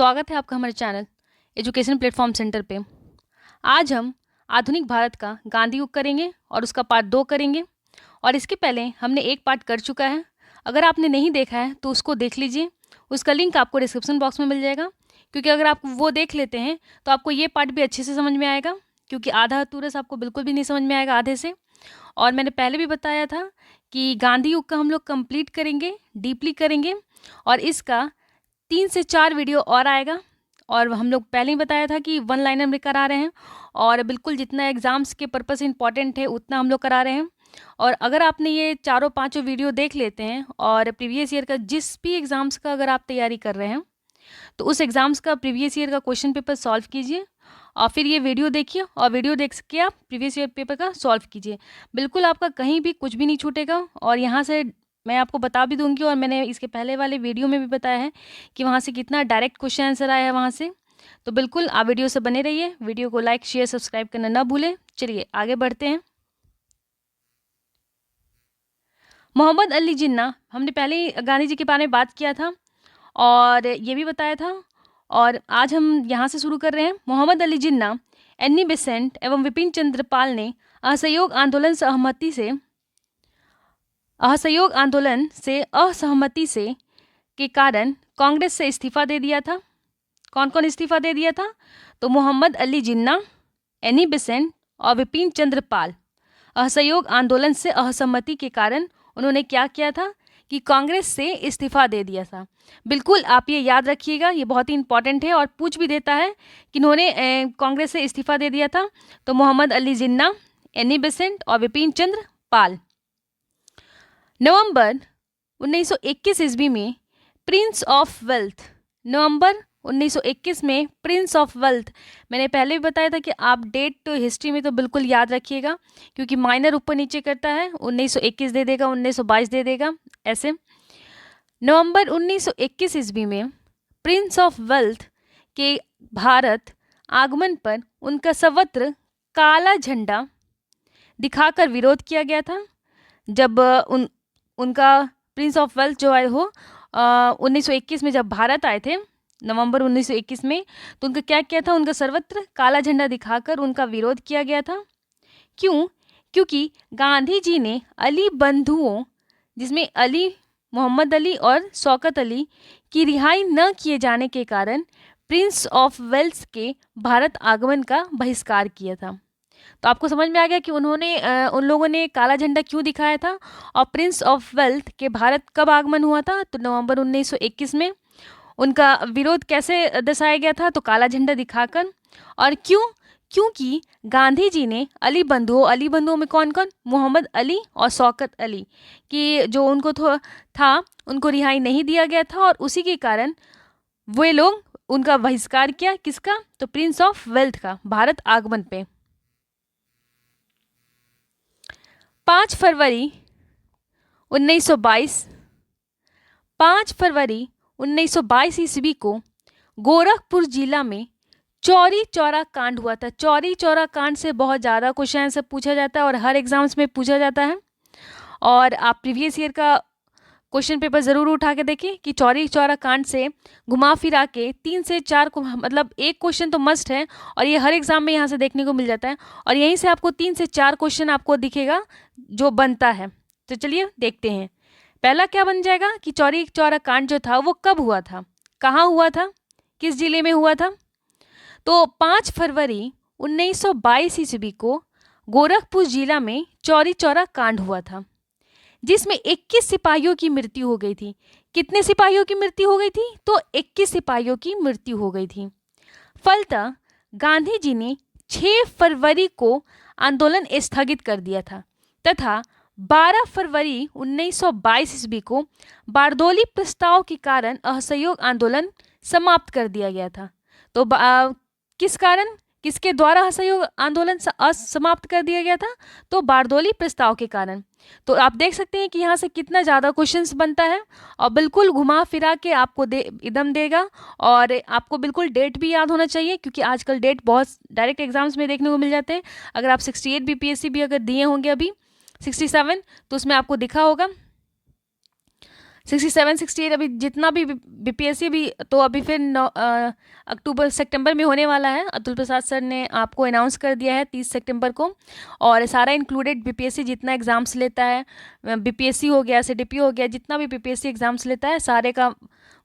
स्वागत है आपका हमारे चैनल एजुकेशन प्लेटफॉर्म सेंटर पे। आज हम आधुनिक भारत का गांधी युग करेंगे और उसका पार्ट 2 करेंगे। और इसके पहले हमने एक पार्ट कर चुका है। अगर आपने नहीं देखा है तो उसको देख लीजिए। उसका लिंक आपको डिस्क्रिप्शन बॉक्स में मिल जाएगा, क्योंकि अगर आप वो देख लेते हैं तो आपको ये पार्ट भी अच्छे से समझ में आएगा, क्योंकि आधा अधूरा से आपको बिल्कुल भी नहीं समझ में आएगा आधे से। और मैंने पहले भी बताया था कि गांधी युग का हम लोग कंप्लीट करेंगे, डीपली करेंगे, और इसका 3 से 4 वीडियो और आएगा। और हम लोग पहले ही बताया था कि वन लाइनर में करा रहे हैं, और बिल्कुल जितना एग्ज़ाम्स के पर्पज़ से इम्पॉर्टेंट है उतना हम लोग करा रहे हैं। और अगर आपने ये चारों पांचों वीडियो देख लेते हैं और प्रीवियस ईयर का जिस भी एग्ज़ाम्स का अगर आप तैयारी कर रहे हैं तो उस एग्ज़ाम्स का प्रीवियस ईयर का क्वेश्चन पेपर सॉल्व कीजिए, और फिर ये वीडियो देखिए, और वीडियो देख के आप प्रीवियस ईयर पेपर का सॉल्व कीजिए। बिल्कुल आपका कहीं भी कुछ भी नहीं छूटेगा। और यहाँ से मैं आपको बता भी दूंगी, और मैंने इसके पहले वाले वीडियो में भी बताया है कि वहाँ से कितना डायरेक्ट क्वेश्चन आंसर आया है वहाँ से। तो बिल्कुल आप वीडियो से बने रहिए। वीडियो को लाइक शेयर सब्सक्राइब करना ना भूलें। चलिए आगे बढ़ते हैं। मोहम्मद अली जिन्ना, हमने पहले ही गांधी जी के बारे में बात किया था और ये भी बताया था, और आज हम यहाँ से शुरू कर रहे हैं। मोहम्मद अली जिन्ना, एनी बेसेंट एवं विपिन चंद्र पाल ने असहयोग आंदोलन से असहमति से के कारण कांग्रेस से इस्तीफा दे दिया था। कौन कौन इस्तीफा दे दिया था? तो मोहम्मद अली जिन्ना, एनी बेसेंट और विपिन चंद्र पाल। असहयोग आंदोलन से असहमति के कारण उन्होंने क्या किया था कि कांग्रेस से इस्तीफा दे दिया था। बिल्कुल आप ये याद रखिएगा, ये बहुत ही इंपॉर्टेंट है और पूछ भी देता है कि इन्होंने कांग्रेस से इस्तीफा दे दिया था। तो मोहम्मद अली जिन्ना, एनी बेसेंट और विपिन चंद्र पाल। नवंबर 1921 ईस्वी में प्रिंस ऑफ वेल्थ, नवंबर 1921 में प्रिंस ऑफ वेल्थ, मैंने पहले भी बताया था कि आप डेट तो हिस्ट्री में तो बिल्कुल याद रखिएगा, क्योंकि माइनर ऊपर नीचे करता है। 1921 दे देगा, 1922 दे देगा, ऐसे। नवंबर 1921 ईस्वी में प्रिंस ऑफ वेल्थ के भारत आगमन पर उनका सर्वत्र काला झंडा दिखाकर विरोध किया गया था। जब उनका प्रिंस ऑफ वेल्थ जो है वो 1921 में जब भारत आए थे, नवंबर 1921 में, तो उनका क्या किया था? उनका सर्वत्र काला झंडा दिखाकर उनका विरोध किया गया था। क्यों? क्योंकि गांधी जी ने अली बंधुओं, जिसमें अली, मोहम्मद अली और शौकत अली की रिहाई न किए जाने के कारण प्रिंस ऑफ वेल्स के भारत आगमन का बहिष्कार किया था। तो आपको समझ में आ गया कि उन लोगों ने काला झंडा क्यों दिखाया था, और प्रिंस ऑफ वेल्थ के भारत कब आगमन हुआ था? तो नवंबर 1921 में। उनका विरोध कैसे दर्शाया गया था? तो काला झंडा दिखाकर। और क्यों? क्योंकि गांधी जी ने अली बंधुओं में कौन कौन? मोहम्मद अली और शौकत अली की जो उनको था उनको रिहाई नहीं दिया गया था, और उसी के कारण वे लोग उनका बहिष्कार किया। किसका? तो प्रिंस ऑफ वेल्थ का भारत आगमन पे। 5 फरवरी 1922 5 फरवरी 1922 ईस्वी को गोरखपुर जिला में चौरी चौरा कांड हुआ था। चौरी चौरा कांड से बहुत ज़्यादा क्वेश्चन से पूछा जाता है और हर एग्जाम्स में पूछा जाता है। और आप प्रीवियस ईयर का क्वेश्चन पेपर ज़रूर उठा के देखें कि चौरी चौरा कांड से घुमा फिरा के 3 से 4 को, मतलब एक क्वेश्चन तो मस्ट है, और ये हर एग्जाम में यहाँ से देखने को मिल जाता है, और यहीं से आपको 3 से 4 क्वेश्चन आपको दिखेगा जो बनता है। तो चलिए देखते हैं। पहला क्या बन जाएगा कि चौरी चौरा कांड जो था वो कब हुआ था, कहाँ हुआ था, किस जिले में हुआ था? तो 5 फरवरी 1922 ईस्वी को गोरखपुर जिला में चौरी चौरा कांड हुआ था, जिसमें 21 सिपाहियों की मृत्यु हो गई थी। कितने सिपाहियों की मृत्यु हो गई थी? तो 21 सिपाहियों की मृत्यु हो गई थी। फलतः गांधी जी ने 6 फरवरी को आंदोलन स्थगित कर दिया था, तथा 12 फरवरी 1922 ईस्वी को बारदौली प्रस्ताव के कारण असहयोग आंदोलन समाप्त कर दिया गया था। तो किस कारण, किसके द्वारा असहयोग आंदोलन समाप्त कर दिया गया था? तो बारदौली प्रस्ताव के कारण। तो आप देख सकते हैं कि यहाँ से कितना ज़्यादा क्वेश्चंस बनता है, और बिल्कुल घुमा फिरा के आपको एकदम देगा। और आपको बिल्कुल डेट भी याद होना चाहिए, क्योंकि आजकल डेट बहुत डायरेक्ट एग्जाम्स में देखने को मिल जाते हैं। अगर आप 68 बीपीएससी भी अगर दिए होंगे अभी 67, तो उसमें आपको दिखा होगा 67 68 अभी जितना भी बीपीएससी भी तो अभी फिर अक्टूबर सितंबर में होने वाला है। अतुल प्रसाद सर ने आपको अनाउंस कर दिया है 30 सितंबर को। और सारा इंक्लूडेड बीपीएससी जितना एग्ज़ाम्स लेता है, बीपीएससी हो गया, सीडीपी हो गया, जितना भी बीपीएससी एग्ज़ाम्स लेता है सारे का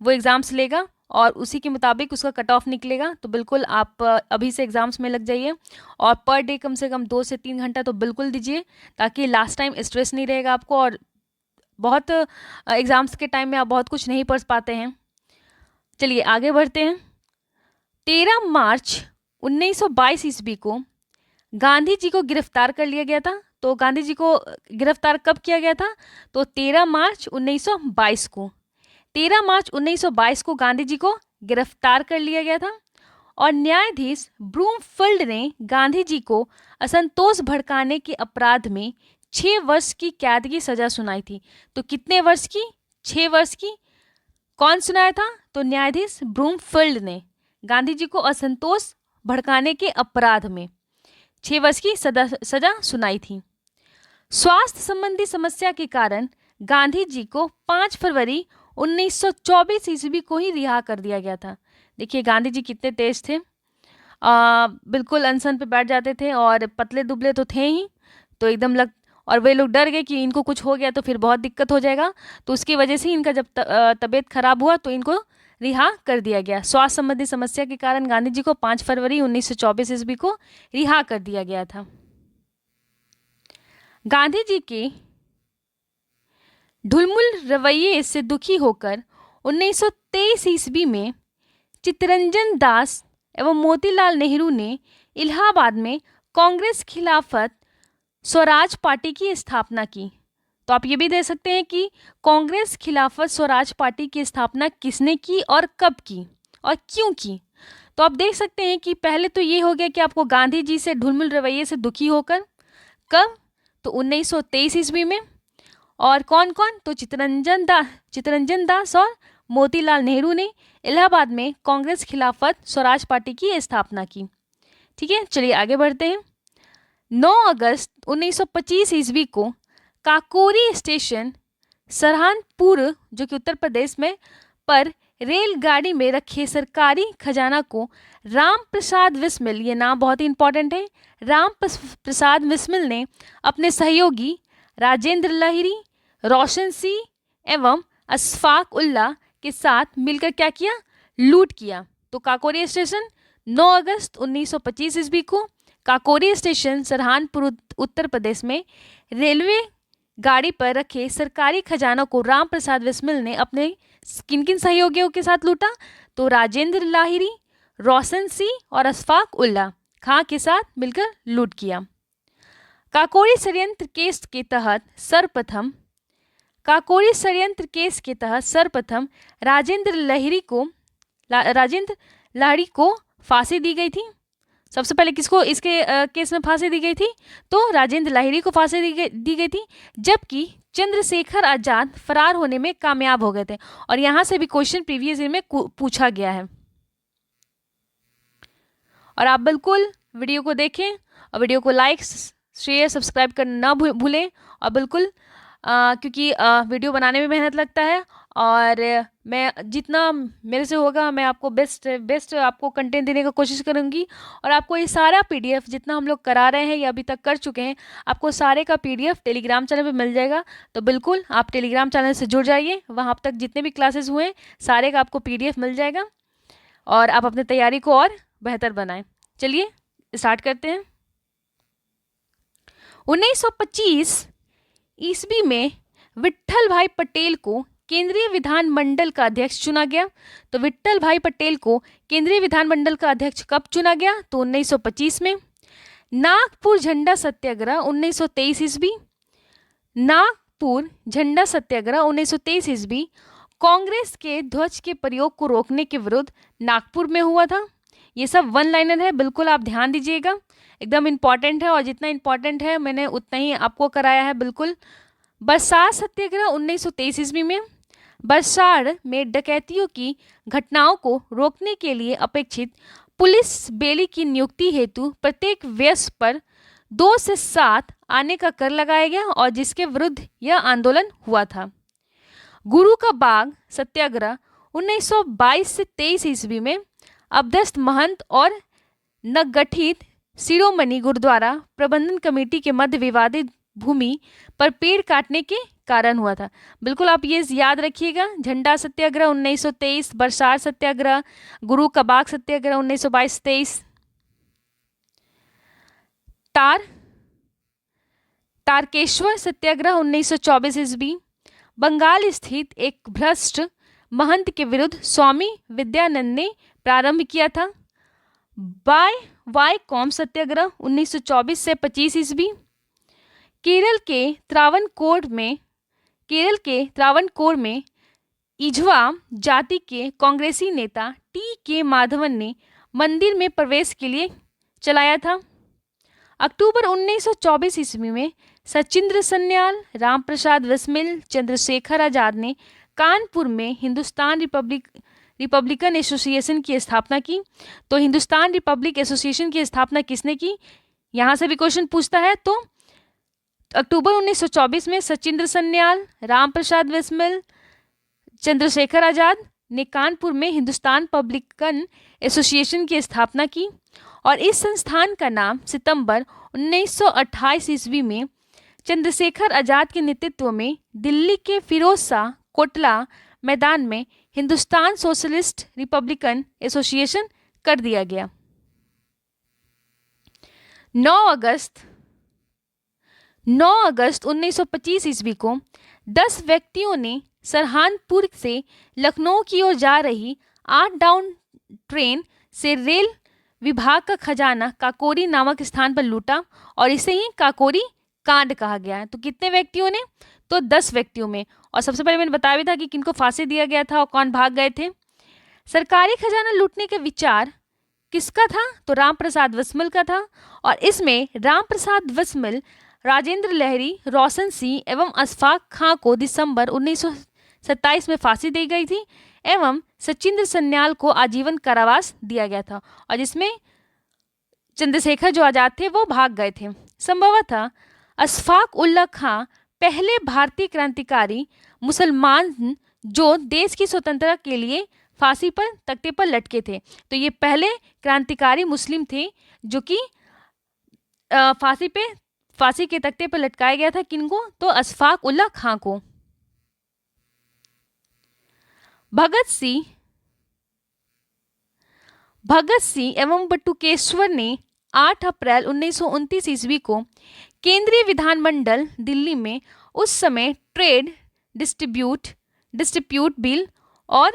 वो एग्ज़ाम्स लेगा और उसी के मुताबिक उसका कट ऑफ निकलेगा। तो बिल्कुल आप अभी से एग्ज़ाम्स में लग जाइए और पर डे कम से कम 2 से 3 घंटा तो बिल्कुल दीजिए, ताकि लास्ट टाइम स्ट्रेस नहीं रहेगा आपको और बहुत एग्ज़ाम्स के टाइम में आप बहुत कुछ नहीं पढ़ पाते हैं। चलिए आगे बढ़ते हैं। 13 मार्च 1922 ईस्वी को गांधी जी को गिरफ्तार कर लिया गया था। तो गांधी जी को गिरफ्तार कब किया गया था? तो 13 मार्च 1922 को 13 मार्च 1922 को गांधी जी को गिरफ्तार कर लिया गया था और न्यायाधीश ब्रूमफील्ड ने गांधी जी को असंतोष भड़काने के अपराध में 6 वर्ष की कैद की सजा सुनाई थी। तो कितने वर्ष की? 6 वर्ष की। कौन सुनाया था? तो न्यायाधीश ब्रूमफील्ड ने गांधी जी को असंतोष भड़काने के अपराध में 6 वर्ष की सजा सुनाई थी। स्वास्थ्य संबंधी समस्या के कारण गांधी जी को 5 फरवरी 1924 ईस्वी को ही रिहा कर दिया गया था। देखिए गांधी जी कितने तेज थे, बिल्कुल अनशन पे बैठ जाते थे और पतले दुबले तो थे ही, तो एकदम और वे लोग डर गए कि इनको कुछ हो गया तो फिर बहुत दिक्कत हो जाएगा। तो उसकी वजह से इनका जब तबीयत खराब हुआ तो इनको रिहा कर दिया गया। स्वास्थ्य संबंधी समस्या के कारण गांधी जी को 5 फरवरी 1924 ईस्वी को रिहा कर दिया गया था। गांधी जी के ढुलमुल रवैये से दुखी होकर 1923 ईस्वी में चित्तरंजन दास एवं मोतीलाल नेहरू ने इलाहाबाद में कांग्रेस खिलाफत स्वराज पार्टी की स्थापना की। तो आप ये भी दे सकते हैं कि कांग्रेस खिलाफत स्वराज पार्टी की स्थापना किसने की और कब की और क्यों की। तो आप देख सकते हैं कि पहले तो ये हो गया कि आपको गांधी जी से ढुलमुल रवैये से दुखी होकर, कब? तो 1923 ईस्वी में। और कौन कौन? तो चित्तरंजन दास और मोतीलाल नेहरू ने इलाहाबाद में कांग्रेस खिलाफत स्वराज पार्टी की स्थापना की। ठीक है, चलिए आगे बढ़ते हैं। 9 अगस्त 1925 ईस्वी को काकोरी स्टेशन सहारनपुर जो कि उत्तर प्रदेश में पर रेलगाड़ी में रखे सरकारी खजाना को राम प्रसाद बिस्मिल, ये नाम बहुत ही इंपॉर्टेंट है, राम प्रसाद बिस्मिल ने अपने सहयोगी राजेंद्र लाहिरी, रोशन सिंह एवं अशफाक उल्लाह के साथ मिलकर क्या किया? लूट किया। तो काकोरी स्टेशन 9 अगस्त 1925 ईस्वी को काकोरी स्टेशन सहारनपुर उत्तर प्रदेश में रेलवे गाड़ी पर रखे सरकारी खजाना को राम प्रसाद बिस्मिल ने अपने किन किन सहयोगियों के साथ लूटा? तो राजेंद्र लाहिरी, रोशन सिंह और अशफाक उल्लाह खां के साथ मिलकर लूट किया। काकोरी षड्यंत्र केस के तहत सर्वप्रथम राजेंद्र लाहिरी को फांसी दी गई थी। सबसे पहले किसको इसके केस में फांसी दी गई थी? तो राजेंद्र लाहिरी को फांसी दी गई थी, जबकि चंद्रशेखर आजाद फरार होने में कामयाब हो गए थे। और यहाँ से भी क्वेश्चन प्रीवियस ईयर में पूछा गया है। और आप बिल्कुल वीडियो को देखें और वीडियो को लाइक, शेयर, सब्सक्राइब करना ना भूलें। और बिल्कुल क्योंकि वीडियो बनाने में मेहनत लगता है और मैं जितना मेरे से होगा मैं आपको बेस्ट आपको कंटेंट देने का कोशिश करूँगी। और आपको ये सारा पीडीएफ जितना हम लोग करा रहे हैं या अभी तक कर चुके हैं, आपको सारे का पीडीएफ टेलीग्राम चैनल पे मिल जाएगा। तो बिल्कुल आप टेलीग्राम चैनल से जुड़ जाइए, वहाँ अब तक जितने भी क्लासेस हुए हैं सारे का आपको पीडीएफ मिल जाएगा और आप अपनी तैयारी को और बेहतर बनाएं। चलिए स्टार्ट करते हैं। 1925 ईस्वी में विट्ठल भाई पटेल को केंद्रीय विधानमंडल का अध्यक्ष चुना गया। तो विट्ठल भाई पटेल को केंद्रीय विधानमंडल का अध्यक्ष कब चुना गया? तो 1925 में। नागपुर झंडा सत्याग्रह 1923 ईस्वी। नागपुर झंडा सत्याग्रह 1923 ईस्वी कांग्रेस के ध्वज के प्रयोग को रोकने के विरुद्ध नागपुर में हुआ था। ये सब वन लाइनर है, बिल्कुल आप ध्यान दीजिएगा, एकदम इम्पॉर्टेंट है और जितना इम्पॉर्टेंट है मैंने उतना ही आपको कराया है। बिल्कुल। बरसात सत्याग्रह 1923 ईस्वी में। बरसाड़ में डकैतियों की घटनाओं को रोकने के लिए अपेक्षित पुलिस बेली की नियुक्ति हेतु प्रत्येक वयस्क पर 2 से 7 आने का कर लगाया गया और जिसके विरुद्ध यह आंदोलन हुआ था। गुरु का बाग सत्याग्रह 1922 से 23 ईस्वी में अभ्यस्त महंत और नवगठित शिरोमणि गुरुद्वारा प्रबंधन कमेटी के मध्य विवादित भूमि पर पेड़ काटने के कारण हुआ था। बिल्कुल आप ये याद रखिएगा, झंडा सत्याग्रह 1923, बरसात सत्याग्रह, गुरु का बाग सत्याग्रह 1922-23। तारकेश्वर सत्याग्रह 1924 ईस्वी, बंगाल स्थित एक भ्रष्ट महंत के विरुद्ध स्वामी विद्यानंद ने प्रारंभ किया था। वाई कॉम सत्याग्रह 1924 से 25 ईस्वी, केरल के त्रावणकोर में इझवा जाति के कांग्रेसी नेता टी.के. माधवन ने मंदिर में प्रवेश के लिए चलाया था। अक्टूबर 1924 ईस्वी में सचिंद्र सन्याल, रामप्रसाद बिस्मिल, चंद्रशेखर आजाद ने कानपुर में हिंदुस्तान रिपब्लिकन एसोसिएशन की स्थापना की। तो हिंदुस्तान रिपब्लिक एसोसिएशन की स्थापना किसने की, यहाँ से भी क्वेश्चन पूछता है। तो अक्टूबर 1924 में सचिंद्र सन्याल, रामप्रसाद बिस्मिल, चंद्रशेखर आजाद ने कानपुर में हिंदुस्तान रिपब्लिकन एसोसिएशन की स्थापना की और इस संस्थान का नाम सितंबर 1928 ईस्वी में चंद्रशेखर आजाद के नेतृत्व में दिल्ली के फिरोज शाह कोटला मैदान में हिंदुस्तान सोशलिस्ट रिपब्लिकन एसोसिएशन कर दिया गया। 9 अगस्त 1925 ईस्वी को 10 व्यक्तियों ने सरहानपुर से लखनऊ की ओर जा रही 8 डाउन ट्रेन से रेल विभाग का खजाना काकोरी नामक स्थान पर लूटा और इसे ही काकोरी कांड कहा गया है। तो कितने व्यक्तियों ने, तो 10 व्यक्तियों में। और सबसे पहले मैंने बताया भी था कि किनको फांसी दिया गया था और कौन भाग गए थे। सरकारी खजाना लूटने का विचार किसका था, तो रामप्रसाद बिस्मिल का था। और इसमें रामप्रसाद बिस्मिल, राजेंद्र लहरी, रोशन सिंह एवं अशफाक खां को दिसंबर 1927 में फांसी दी गई थी एवं सचिंद्र सन्याल को आजीवन कारावास दिया गया था और जिसमें चंद्रशेखर जो आजाद थे वो भाग गए थे। संभवतः अशफाक उल्ला खां पहले भारतीय क्रांतिकारी मुसलमान जो देश की स्वतंत्रता के लिए फांसी पर तख्ते पर लटके थे। तो ये पहले क्रांतिकारी मुस्लिम थे जो कि फांसी के तख्ते पर लटकाया गया था। किनको, तो अशफाक उल्ला खां को। भगत सिंह एवं बटुकेश्वर ने 8 अप्रैल 1929 ईस्वी को केंद्रीय विधानमंडल दिल्ली में उस समय ट्रेड डिस्ट्रीब्यूट बिल और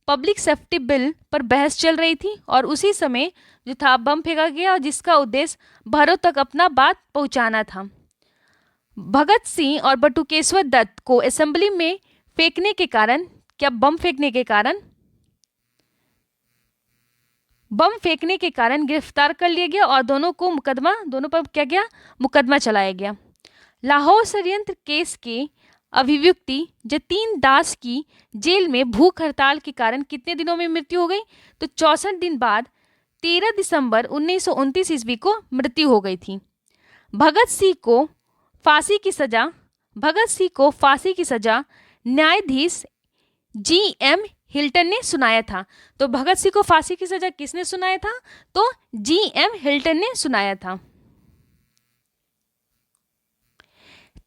पब्लिक सेफ्टी बिल पर बहस चल रही थी और उसी समय जो था बम फेंका गया और जिसका उद्देश्य भारत तक अपना बात पहुंचाना था। भगत सिंह और बटुकेश्वर दत्त को असेंबली में फेंकने के कारण, क्या बम फेंकने के कारण गिरफ्तार कर लिया गया और दोनों पर क्या गया, मुकदमा चलाया गया। लाहौर षड्यंत्र केस के अभियुक्ति जतीन दास की जेल में भूख हड़ताल के कारण कितने दिनों में मृत्यु हो गई, तो 64 दिन बाद 13 दिसंबर 1929 ईस्वी को मृत्यु हो गई थी। भगत सिंह को फांसी की सजा न्यायाधीश जी.एम. हिल्टन ने सुनाया था। तो भगत सिंह को फांसी की सजा किसने सुनाया था, तो जी.एम. हिल्टन ने सुनाया था।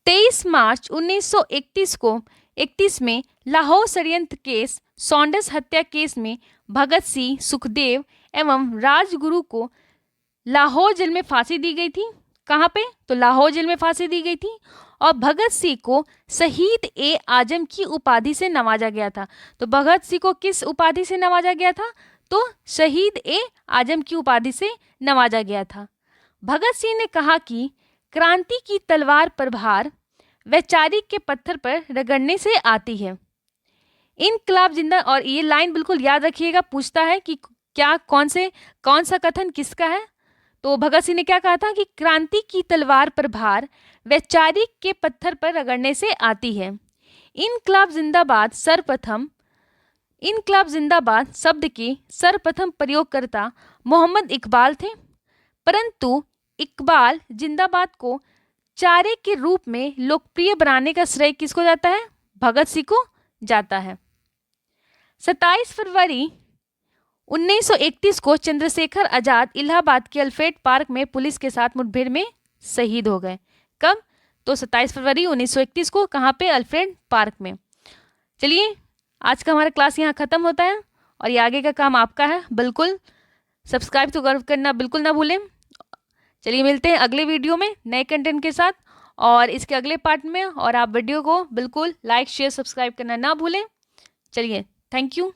23 मार्च 1931 में लाहौर षड्यंत्र केस, सॉन्डर्स हत्या केस में भगत सिंह, सुखदेव एवं राजगुरु को लाहौर जेल में फांसी दी गई थी। कहाँ पे, तो लाहौर जेल में फांसी दी गई थी और भगत सिंह को शहीद-ए-आजम की उपाधि से नवाजा गया था। तो भगत सिंह को किस उपाधि से नवाजा गया था, तो शहीद-ए-आजम की उपाधि से नवाजा गया था। भगत सिंह ने कहा कि क्रांति की तलवार पर भार वैचारिक के पत्थर पर रगड़ने से आती है। इनकलाब जिंदा, और ये लाइन बिल्कुल याद रखिएगा, पूछता है कि क्या कौन सा कथन किसका है। तो भगत सिंह ने क्या कहा था कि क्रांति की तलवार पर भार वैचारिक के पत्थर पर रगड़ने से आती है। इनकलाब जिंदाबाद शब्द के सर्वप्रथम प्रयोगकर्ता मोहम्मद इकबाल थे, परंतु इकबाल जिंदाबाद को चारे के रूप में लोकप्रिय बनाने का श्रेय किसको जाता है, भगत सिंह को जाता है। 27 फरवरी 1931 को चंद्रशेखर आजाद इलाहाबाद के अल्फ्रेड पार्क में पुलिस के साथ मुठभेड़ में शहीद हो गए। कब? तो 27 फरवरी 1931 को। कहाँ पे? अल्फ्रेड पार्क में। चलिए, आज का हमारा क्लास यहाँ ख़त्म होता है और ये आगे का काम आपका है। बिल्कुल सब्सक्राइब तो करना बिल्कुल ना भूलें। चलिए, मिलते हैं अगले वीडियो में नए कंटेंट के साथ और इसके अगले पार्ट में। और आप वीडियो को बिल्कुल लाइक शेयर सब्सक्राइब करना ना भूलें। चलिए, थैंक यू।